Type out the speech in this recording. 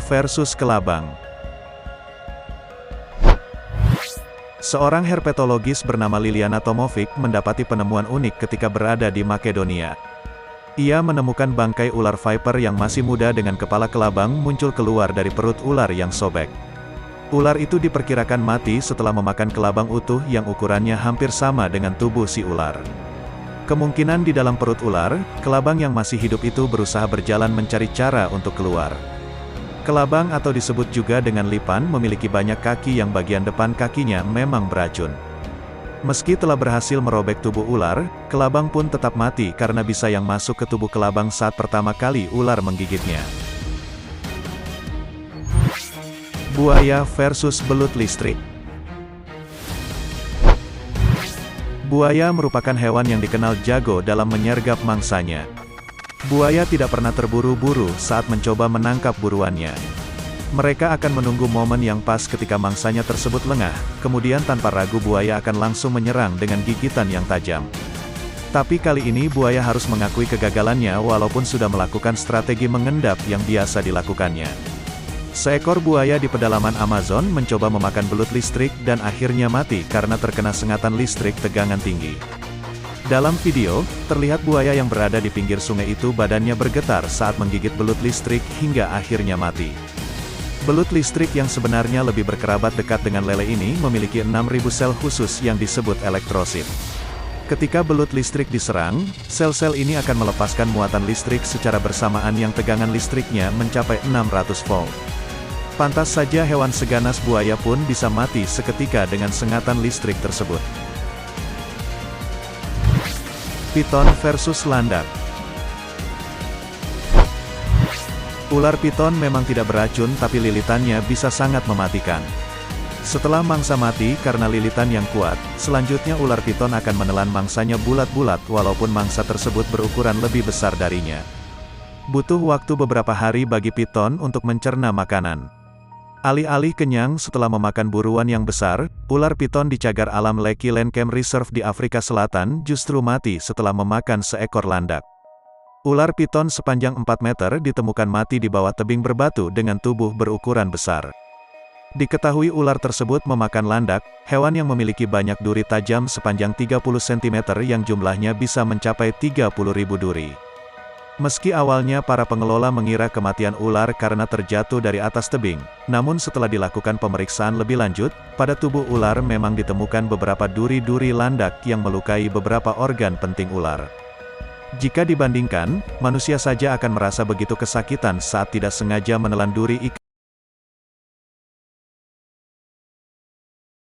versus kelabang. Seorang herpetologis bernama Liliana Tomovic mendapati penemuan unik ketika berada di Makedonia. Ia menemukan bangkai ular viper yang masih muda dengan kepala kelabang muncul keluar dari perut ular yang sobek. Ular itu diperkirakan mati setelah memakan kelabang utuh yang ukurannya hampir sama dengan tubuh si ular. Kemungkinan di dalam perut ular, kelabang yang masih hidup itu berusaha berjalan mencari cara untuk keluar. Kelabang atau disebut juga dengan lipan memiliki banyak kaki yang bagian depan kakinya memang beracun. Meski telah berhasil merobek tubuh ular, kelabang pun tetap mati karena bisa yang masuk ke tubuh kelabang saat pertama kali ular menggigitnya. Buaya versus belut listrik. Buaya merupakan hewan yang dikenal jago dalam menyergap mangsanya. Buaya tidak pernah terburu-buru saat mencoba menangkap buruannya. Mereka akan menunggu momen yang pas ketika mangsanya tersebut lengah, kemudian tanpa ragu buaya akan langsung menyerang dengan gigitan yang tajam. Tapi kali ini buaya harus mengakui kegagalannya walaupun sudah melakukan strategi mengendap yang biasa dilakukannya. Seekor buaya di pedalaman Amazon mencoba memakan belut listrik dan akhirnya mati karena terkena sengatan listrik tegangan tinggi. Dalam video, terlihat buaya yang berada di pinggir sungai itu badannya bergetar saat menggigit belut listrik hingga akhirnya mati. Belut listrik yang sebenarnya lebih berkerabat dekat dengan lele ini memiliki 6.000 sel khusus yang disebut elektrosit. Ketika belut listrik diserang, sel-sel ini akan melepaskan muatan listrik secara bersamaan yang tegangan listriknya mencapai 600 volt. Pantas saja hewan seganas buaya pun bisa mati seketika dengan sengatan listrik tersebut. Piton versus landak. Ular piton memang tidak beracun tapi lilitannya bisa sangat mematikan. Setelah mangsa mati karena lilitan yang kuat, selanjutnya ular piton akan menelan mangsanya bulat-bulat walaupun mangsa tersebut berukuran lebih besar darinya. Butuh waktu beberapa hari bagi piton untuk mencerna makanan. Alih-alih kenyang setelah memakan buruan yang besar, ular piton di cagar alam Lekki Land Game Reserve di Afrika Selatan justru mati setelah memakan seekor landak. Ular piton sepanjang 4 meter ditemukan mati di bawah tebing berbatu dengan tubuh berukuran besar. Diketahui ular tersebut memakan landak, hewan yang memiliki banyak duri tajam sepanjang 30 cm yang jumlahnya bisa mencapai 30.000 duri. Meski awalnya para pengelola mengira kematian ular karena terjatuh dari atas tebing, namun setelah dilakukan pemeriksaan lebih lanjut, pada tubuh ular memang ditemukan beberapa duri-duri landak yang melukai beberapa organ penting ular. Jika dibandingkan, manusia saja akan merasa begitu kesakitan saat tidak sengaja menelan duri ikan